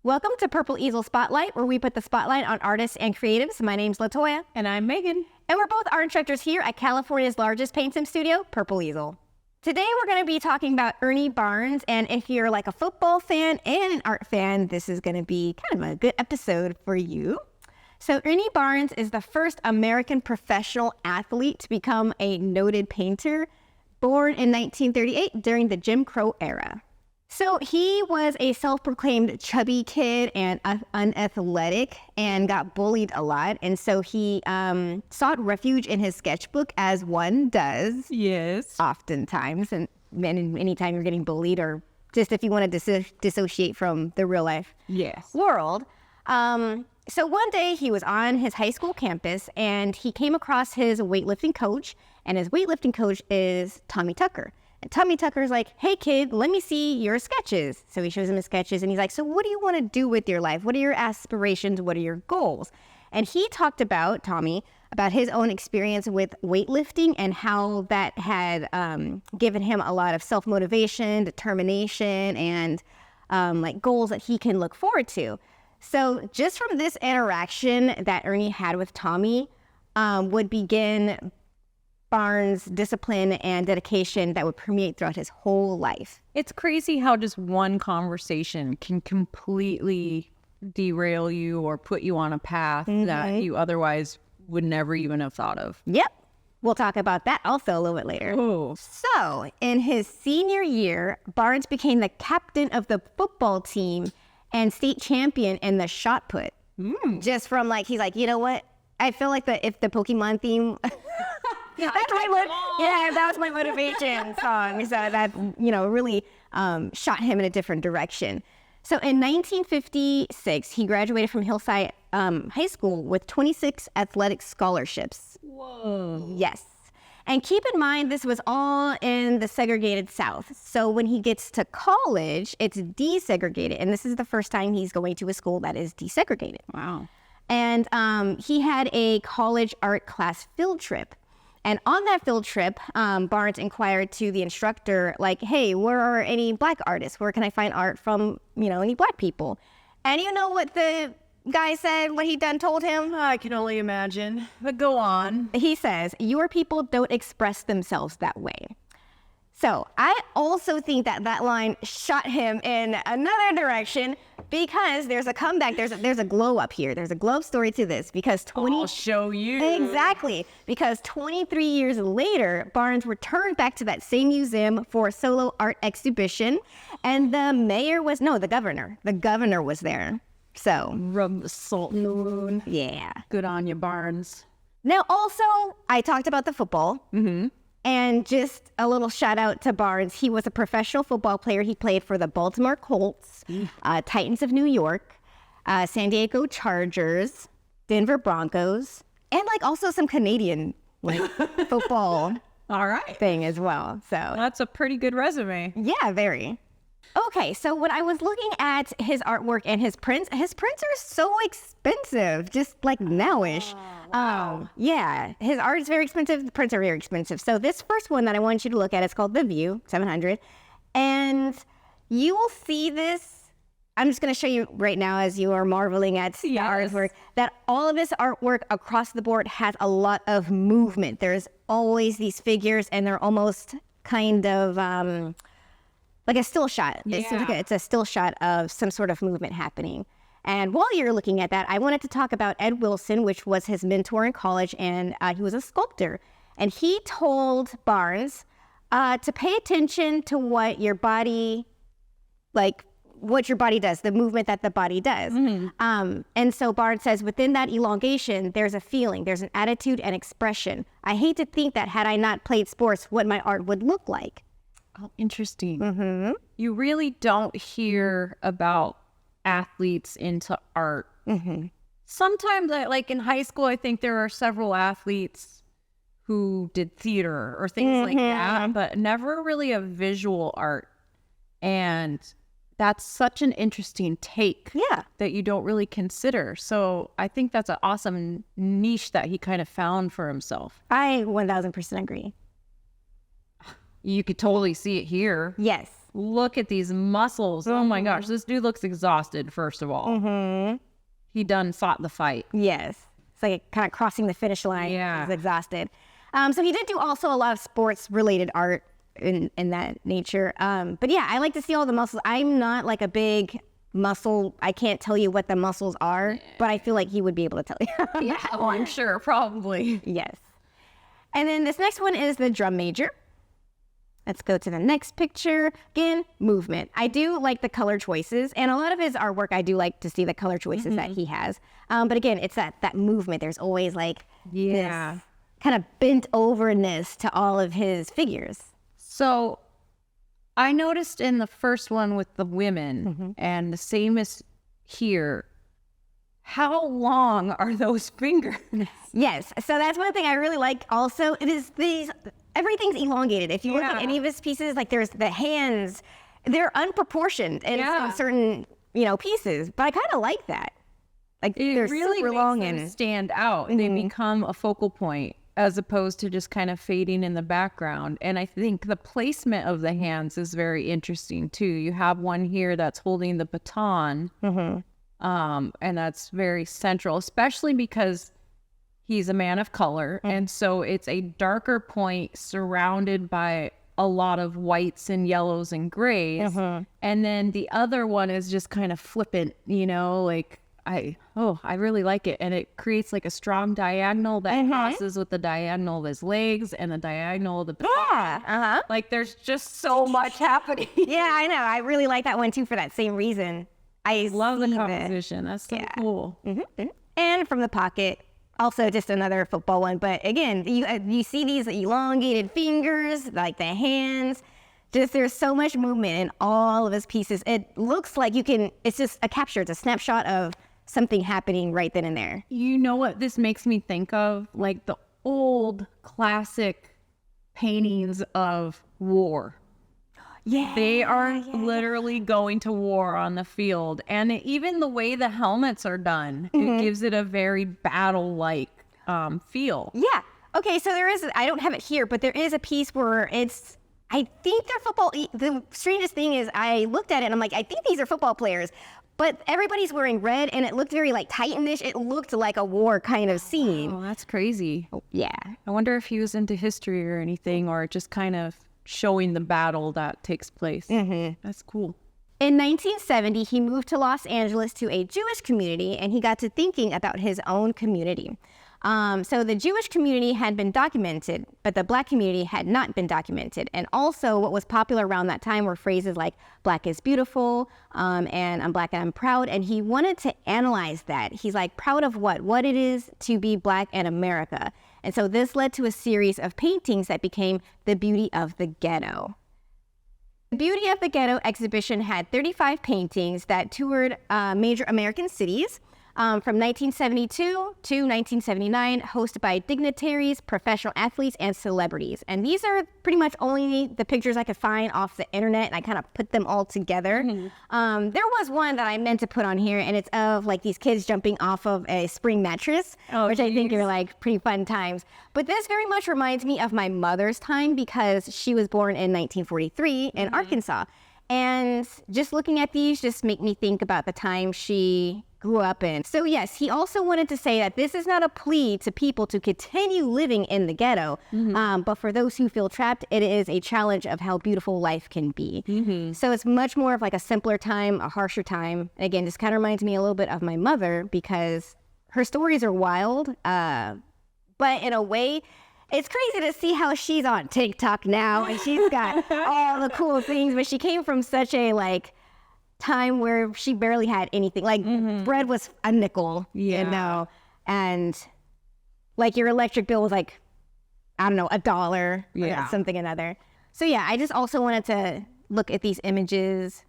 Welcome to Purple Easel Spotlight, where we put the spotlight on artists and creatives. My name's Latoya. And I'm Megan. And we're both art instructors here at California's largest paint sim studio, Purple Easel. Today we're going to be talking about Ernie Barnes, and if you're like a football fan and an art fan, this is going to be kind of a good episode for you. So Ernie Barnes is the first American professional athlete to become a noted painter, born in 1938 during the Jim Crow era. So he was a self-proclaimed chubby kid and unathletic and got bullied a lot. And so he sought refuge in his sketchbook, as one does. Yes. Oftentimes. And anytime you're getting bullied, or just if you want to dissociate from the real life world. So one day he was on his high school campus and he came across his weightlifting coach. And his weightlifting coach is Tommy Tucker. And Tommy Tucker's like, hey, kid, let me see your sketches. So he shows him his sketches and he's like, so what do you want to do with your life? What are your aspirations? What are your goals? And he talked about, Tommy, about his own experience with weightlifting and how that had given him a lot of self-motivation, determination, and like goals that he can look forward to. So just from this interaction that Ernie had with Tommy would begin Barnes' discipline and dedication that would permeate throughout his whole life. It's crazy how just one conversation can completely derail you or put you on a path that you otherwise would never even have thought of. Yep. We'll talk about that also a little bit later. Oh. So in his senior year, Barnes became the captain of the football team and state champion in the shot put. Just from like, he's like, you know what? I feel like if the Pokemon theme... that was my motivation song. So that, really shot him in a different direction. So in 1956, he graduated from Hillside High School with 26 athletic scholarships. Whoa. Yes. And keep in mind, this was all in the segregated South. So when he gets to college, it's desegregated. And this is the first time he's going to a school that is desegregated. Wow. And he had a college art class field trip. And on that field trip, Barnes inquired to the instructor, like, hey, where are any Black artists? Where can I find art from, any Black people? And you know what the guy said, what he done told him? I can only imagine. But go on. He says, your people don't express themselves that way. So I also think that line shot him in another direction because there's a comeback. There's a glow up here. There's a glow story to this because I'll show you. Exactly. Because 23 years later, Barnes returned back to that same museum for a solo art exhibition. And the governor. The governor was there. So Rub the salt in the wound. Yeah. Good on you, Barnes. Now, also, I talked about the football. Mm-hmm. And just a little shout out to Barnes. He was a professional football player. He played for the Baltimore Colts, Titans of New York, San Diego Chargers, Denver Broncos, and also some Canadian football thing as well. So that's a pretty good resume. Yeah, very. Okay, so when I was looking at his artwork and his prints are so expensive, just like nowish. Wow. Yeah, his art is very expensive. The prints are very expensive. So this first one that I want you to look at is called The View 700. And you will see this. I'm just going to show you right now as you are marveling at the artwork, that all of this artwork across the board has a lot of movement. There's always these figures and they're almost kind of... like a still shot. Yeah. It's a still shot of some sort of movement happening. And while you're looking at that, I wanted to talk about Ed Wilson, which was his mentor in college, and he was a sculptor. And he told Barnes to pay attention to what your body does, the movement that the body does. Mm-hmm. And so Barnes says, within that elongation, there's a feeling, there's an attitude and expression. I hate to think that had I not played sports, what my art would look like. Oh, interesting. Mm-hmm. You really don't hear about athletes into art. Mm-hmm. Sometimes, like in high school, I think there are several athletes who did theater or things like that, but never really a visual art. And that's such an interesting take that you don't really consider. So I think that's an awesome niche that he kind of found for himself. I 1000% agree. You could totally see it here. Yes. look at these muscles. Oh my gosh, this dude looks exhausted, first of all. He done fought the fight. Yes. It's like kind of crossing the finish line. Yeah. He's exhausted. So he did do also a lot of sports related art in that nature. But yeah, I like to see all the muscles. I'm not like a big muscle. I can't tell you what the muscles are, but I feel like he would be able to tell you. Yeah, well, I'm sure, probably. Yes. And then this next one is the drum major. Let's go to the next picture. Again, movement. I do like the color choices, and a lot of his artwork, I do like to see the color choices that he has. But again, it's that movement. There's always like this kind of bent overness to all of his figures. So I noticed in the first one with the women, and the same as here, how long are those fingers? Yes. So that's one thing I really like also. It is everything's elongated. If you look at any of his pieces, like there's the hands, they're unproportioned in certain, pieces. But I kind of like that. Like they're really super long makes them and stand out. They become a focal point as opposed to just kind of fading in the background. And I think the placement of the hands is very interesting too. You have one here that's holding the baton, and that's very central, especially because he's a man of color, and so it's a darker point surrounded by a lot of whites and yellows and grays. And then the other one is just kind of flippant, like I really like it. And it creates like a strong diagonal that crosses with the diagonal of his legs and the diagonal of the baton. Like there's just so much happening. Yeah, I know. I really like that one too for that same reason. I love the composition. That's so cool. And from the pocket, also just another football one. But again, you see these elongated fingers, like the hands. Just there's so much movement in all of his pieces. It looks like it's just a capture. It's a snapshot of something happening right then and there. You know what this makes me think of? Like the old classic paintings of war. Yeah. They are literally going to war on the field. And even the way the helmets are done, it gives it a very battle-like feel. Yeah. Okay, so I don't have it here, but there is a piece where I think they're football. The strangest thing is I looked at it and I'm like, I think these are football players. But everybody's wearing red and it looked very like Titanish. It looked like a war kind of scene. Oh, that's crazy. Yeah. I wonder if he was into history or anything, or just kind of showing the battle that takes place. That's cool. In 1970, he moved to Los Angeles to a Jewish community, and he got to thinking about his own community. So the Jewish community had been documented, but the Black community had not been documented. And also what was popular around that time were phrases like Black is beautiful, and I'm Black and I'm proud. And he wanted to analyze that. He's like, proud of what? What it is to be Black in America. And so this led to a series of paintings that became The Beauty of the Ghetto. The Beauty of the Ghetto exhibition had 35 paintings that toured major American cities. From 1972 to 1979, hosted by dignitaries, professional athletes, and celebrities. And these are pretty much only the pictures I could find off the internet, and I kind of put them all together. There was one that I meant to put on here, and it's of like these kids jumping off of a spring mattress, which I think are like pretty fun times. But this very much reminds me of my mother's time because she was born in 1943 in Arkansas. And just looking at these just make me think about the time she grew up in. So yes, he also wanted to say that this is not a plea to people to continue living in the ghetto, but for those who feel trapped, it is a challenge of how beautiful life can be. So it's much more of like a simpler time, a harsher time. And again, this kind of reminds me a little bit of my mother because her stories are wild, but in a way, it's crazy to see how she's on TikTok now and she's got all the cool things, but she came from such a like time where she barely had anything. Like bread was a nickel, and like your electric bill was like, I don't know, $1 or something another. So yeah, I just also wanted to look at these images.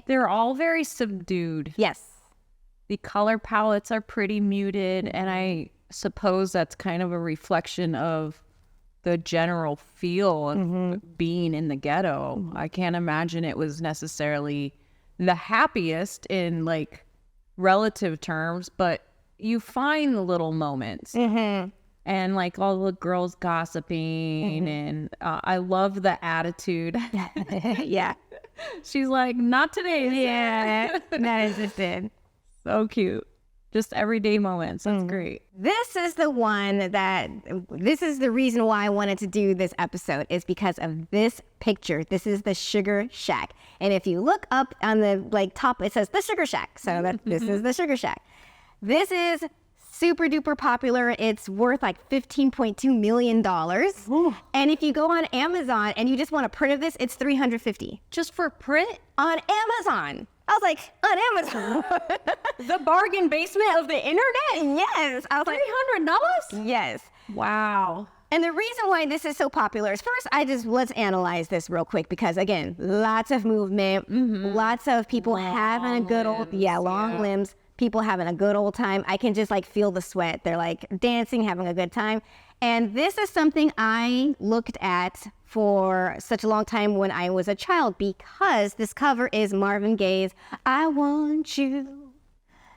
They're all very subdued. Yes. The color palettes are pretty muted, and I suppose that's kind of a reflection of the general feel of being in the ghetto. I can't imagine it was necessarily the happiest in like relative terms, but you find the little moments and like all the girls gossiping and I love the attitude. She's like, not today. Yeah, that existed. So cute. Just everyday moments. That's great. This is the reason why I wanted to do this episode, is because of this picture. This is the Sugar Shack. And if you look up on the top, it says the Sugar Shack. So this is the Sugar Shack. This is super duper popular. It's worth like $15.2 million. Ooh. And if you go on Amazon and you just want a print of this, it's $350. Just for print? On Amazon. I was like, on Amazon. The bargain basement of the internet? Yes. I was like, $300? Yes. Wow. And the reason why this is so popular is, first, let's analyze this real quick, because again, lots of movement, lots of people having a good long limbs, people having a good old time. I can just feel the sweat. They're dancing, having a good time. And this is something I looked at for such a long time when I was a child, because this cover is Marvin Gaye's I Want You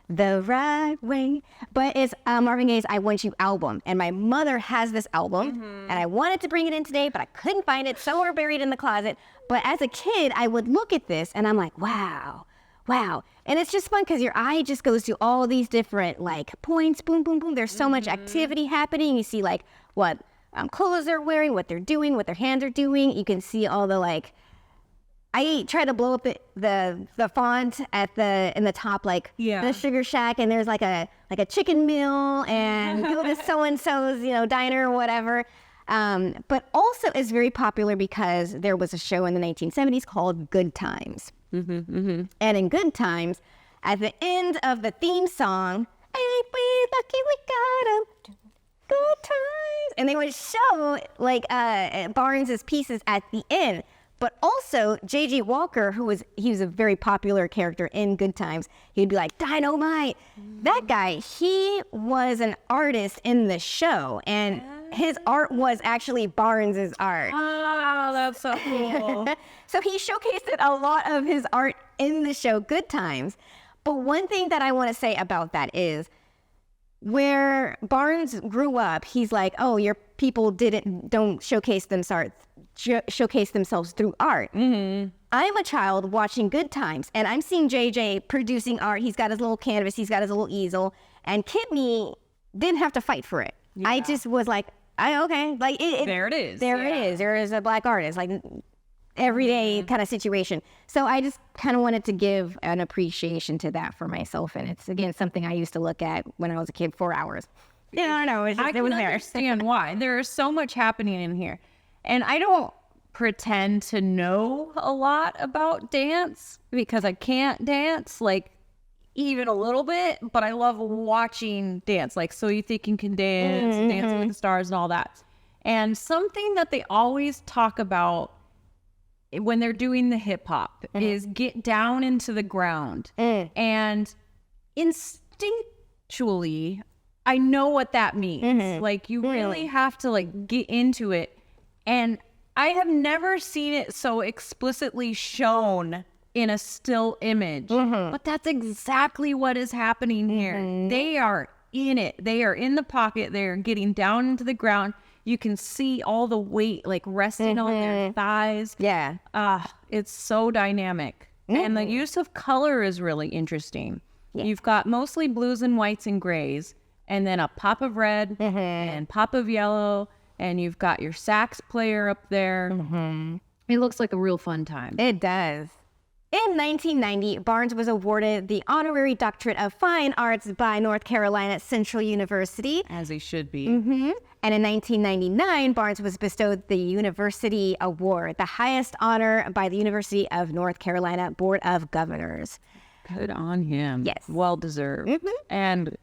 the Right Way. But it's Marvin Gaye's I Want You album. And my mother has this album, and I wanted to bring it in today, but I couldn't find it, somewhere buried in the closet. But as a kid, I would look at this and I'm like, wow. And it's just fun because your eye just goes to all these different points, boom, boom, boom. There's so much activity happening. You see what clothes they're wearing, what they're doing, what their hands are doing. You can see all the I try to blow up the font in the top, the Sugar Shack, and there's a chicken meal and go to so-and-so's, diner or whatever. But also it's very popular because there was a show in the 1970s called Good Times. And in Good Times, at the end of the theme song, ain't we lucky we got 'em, good times. And they would show Barnes's pieces at the end. But also J.J. Walker, he was a very popular character in Good Times. He'd be like, Dynamite. That guy, he was an artist in the show, and his art was actually Barnes's art. Oh, that's so cool. So he showcased a lot of his art in the show Good Times. But one thing that I want to say about that is, where Barnes grew up, he's like, oh, your people don't showcase themselves through art. I'm a child watching Good Times, and I'm seeing JJ producing art. He's got his little canvas, he's got his little easel, and Kid Me didn't have to fight for it. Yeah. I just was like, okay, there it is. There it is. There is a black artist, everyday kind of situation. So I just kind of wanted to give an appreciation to that for myself. And it's, again, something I used to look at when I was a kid, 4 hours. Yeah, I don't know. It was there. I understand why. There is so much happening in here. And I don't pretend to know a lot about dance because I can't dance, even a little bit, but I love watching dance, So You Think You Can Dance, Dancing with the Stars and all that. And something that they always talk about when they're doing the hip hop is get down into the ground. And instinctually, I know what that means. You really have to get into it. And I have never seen it so explicitly shown in a still image, but that's exactly what is happening here. They are in it. They are in the pocket. They are getting down into the ground. You can see all the weight resting on their thighs. Yeah. It's so dynamic. And the use of color is really interesting. Yeah. You've got mostly blues and whites and grays, and then a pop of red and pop of yellow, and you've got your sax player up there. It looks like a real fun time. It does. In 1990, Barnes was awarded the Honorary Doctorate of Fine Arts by North Carolina Central University. As he should be. And in 1999, Barnes was bestowed the University Award, the highest honor by the University of North Carolina Board of Governors. Good on him. Yes. Well deserved. And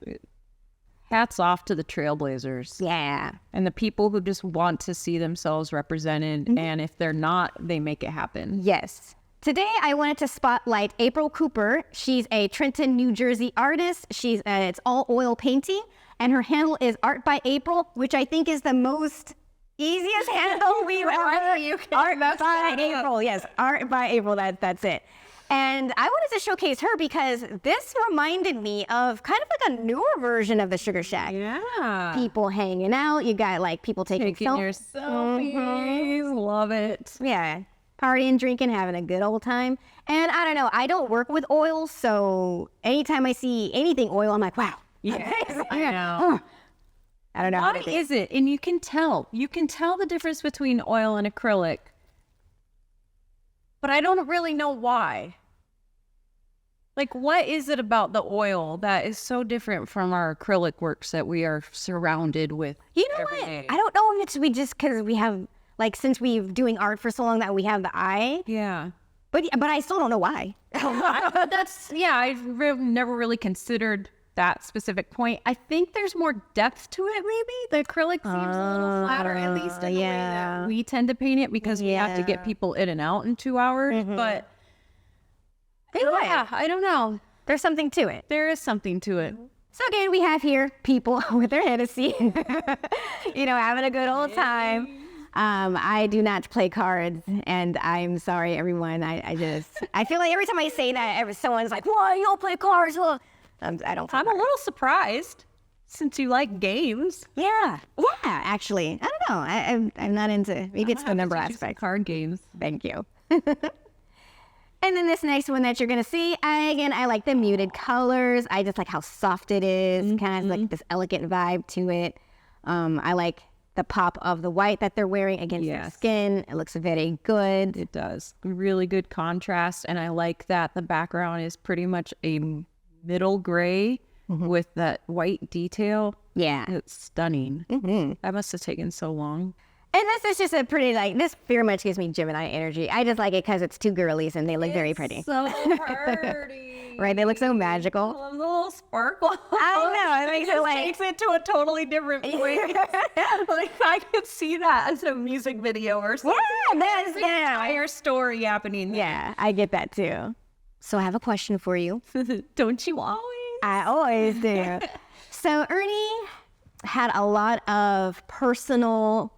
hats off to the Trailblazers. Yeah. And the people who just want to see themselves represented. And if they're not, they make it happen. Yes. Today, I wanted to spotlight April Cooper. She's a Trenton, New Jersey artist. It's all oil painting, and her handle is Art by April, which I think is the most easiest handle we've ever. Art by April, yes, Art by April. That's it. And I wanted to showcase her because this reminded me of kind of a newer version of the Sugar Shack. Yeah. People hanging out. You got people taking your selfies. Love it. Yeah. partying, drinking, having a good old time. And I don't know, I don't work with oil, so anytime I see anything oil, I'm like, wow. Yeah, I know. I don't know. Why is it? And you can tell the difference between oil and acrylic, but I don't really know why. Like, what is it about the oil that is so different from our acrylic works that we are surrounded with? You know what? I don't know if it's because we have, like, since we've doing art for so long that we have the eye. Yeah. But I still don't know why. I've never really considered that specific point. I think there's more depth to it, maybe. The acrylic seems a little flatter, at least in the way that we tend to paint it, because we have to get people in and out in 2 hours. But I don't know. There's something to it. There is something to it. So again, we have here people with their Hennessy, having a good old time. I do not play cards, and I'm sorry, everyone. I feel like every time I say that, someone's like, "Why you don't play cards?" Well, I don't. I'm a little surprised, since you like games. Yeah. Actually, I don't know. I'm not into. Maybe it's the number aspect. Card games. Thank you. And then this next one that you're going to see, I like the muted colors. I just like how soft it is. Kind of like this elegant vibe to it. I like the pop of the white that they're wearing against their skin. It looks very good. It does. Really good contrast. And I like that the background is pretty much a middle gray with that white detail. Yeah. It's stunning. That must have taken so long. And this is just a pretty, this very much gives me Gemini energy. I just like it because it's two girlies and they look very pretty. So pretty. Right? They look so magical. A little sparkle. I know. It makes it takes it to a totally different place. Like, I could see that as a music video or something. Yeah, that's entire story happening. Yeah, I get that too. So I have a question for you. Don't you always? I always do. So Ernie had a lot of personal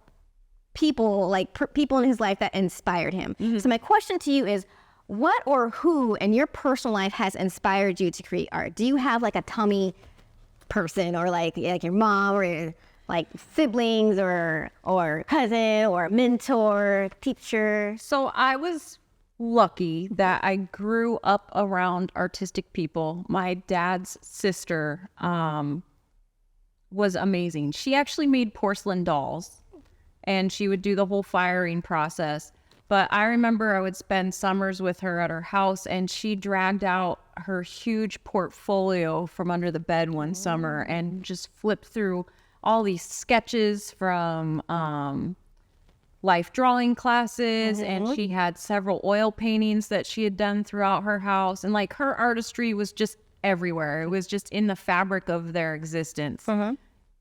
people, people in his life that inspired him. So my question to you is, what or who in your personal life has inspired you to create art? Do you have like a tummy person, or like your mom, or your siblings, or cousin, or mentor, teacher? So I was lucky that I grew up around artistic people. My dad's sister was amazing. She actually made porcelain dolls, and she would do the whole firing process. But I remember I would spend summers with her at her house, and she dragged out her huge portfolio from under the bed one summer and just flipped through all these sketches from life drawing classes. And she had several oil paintings that she had done throughout her house. And her artistry was just everywhere. It was just in the fabric of their existence.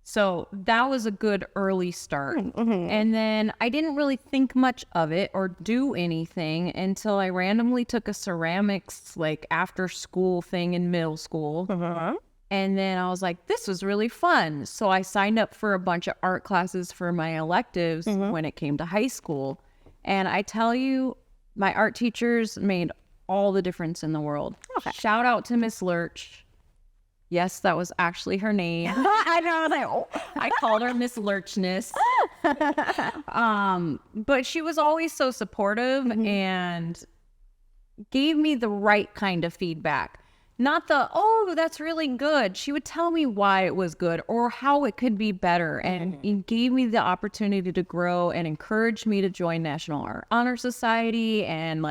So that was a good early start. And then I didn't really think much of it or do anything until I randomly took a ceramics after school thing in middle school. And then I was like, this was really fun. So I signed up for a bunch of art classes for my electives when it came to high school. And I tell you, my art teachers made all the difference in the world. Shout out to Miss Lurch. Yes, that was actually her name. I know. I was like, oh. I called her Miss Lurchness. But she was always so supportive and gave me the right kind of feedback. Not the, oh, that's really good. She would tell me why it was good or how it could be better. And it gave me the opportunity to grow and encouraged me to join National Art Honor Society and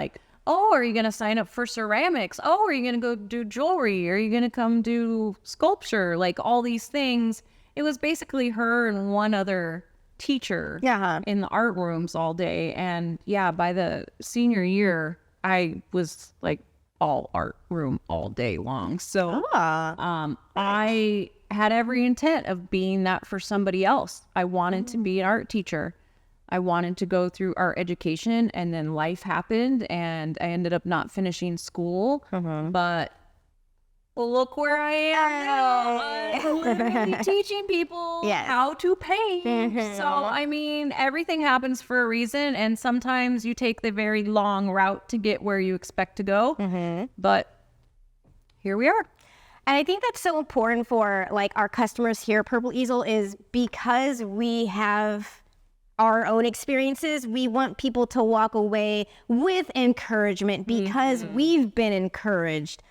oh, are you going to sign up for ceramics? Oh, are you going to go do jewelry? Are you going to come do sculpture? All these things. It was basically her and one other teacher in the art rooms all day. And by the senior year, I was all art room all day long. So I had every intent of being that for somebody else. I wanted to be an art teacher. I wanted to go through art education, and then life happened and I ended up not finishing school. But look where I am now. I'm literally teaching people how to paint. So, I mean, everything happens for a reason, and sometimes you take the very long route to get where you expect to go. But here we are. And I think that's so important for our customers here at Purple Easel, is because we have our own experiences. We want people to walk away with encouragement because we've been encouraged.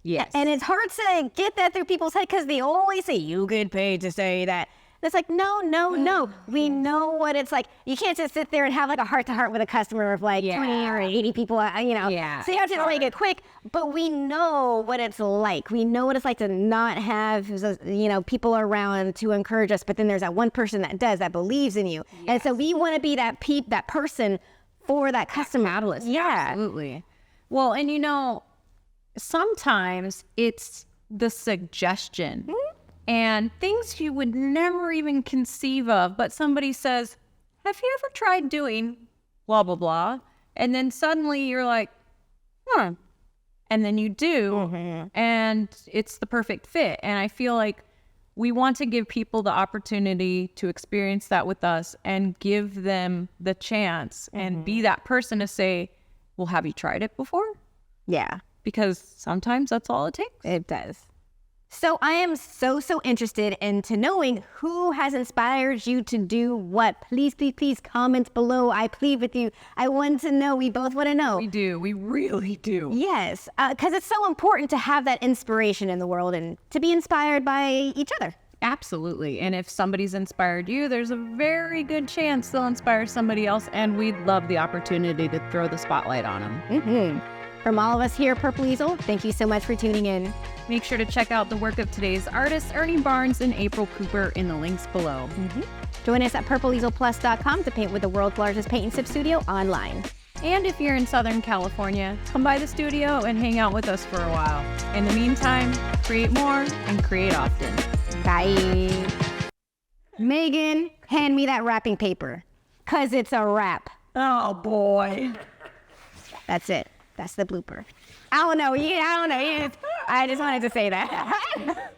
Yes. And it's hard to get that through people's head because they always say, you get paid to say that. And it's like, no. We know what it's like. You can't just sit there and have like a heart-to-heart with a customer of like 20 or 80 people, you know. Yeah. So you have to make it quick, but we know what it's like. We know what it's like to not have, you know, people around to encourage us, but then there's that one person that does, that believes in you. Yes. And so we want to be that person for that customer. Catalyst. Yeah. Absolutely. Well, and you know, sometimes it's the suggestion and things you would never even conceive of, but somebody says, have you ever tried doing blah, blah, blah? And then suddenly you're like, and then you do, and it's the perfect fit. And I feel like we want to give people the opportunity to experience that with us and give them the chance and be that person to say, well, have you tried it before? Yeah. Because sometimes that's all it takes. It does. So I am so interested into knowing who has inspired you to do what. Please comment below. I plead with you. I want to know. We both want to know. We do. We really do. Yes, because it's so important to have that inspiration in the world and to be inspired by each other. Absolutely. And if somebody's inspired you, there's a very good chance they'll inspire somebody else. And we'd love the opportunity to throw the spotlight on them. From all of us here at Purple Easel, thank you so much for tuning in. Make sure to check out the work of today's artists, Ernie Barnes and April Cooper, in the links below. Join us at purpleeaselplus.com to paint with the world's largest paint and sip studio online. And if you're in Southern California, come by the studio and hang out with us for a while. In the meantime, create more and create often. Bye. Megan, hand me that wrapping paper, because it's a wrap. Oh, boy. That's it. That's the blooper. I don't know. I just wanted to say that.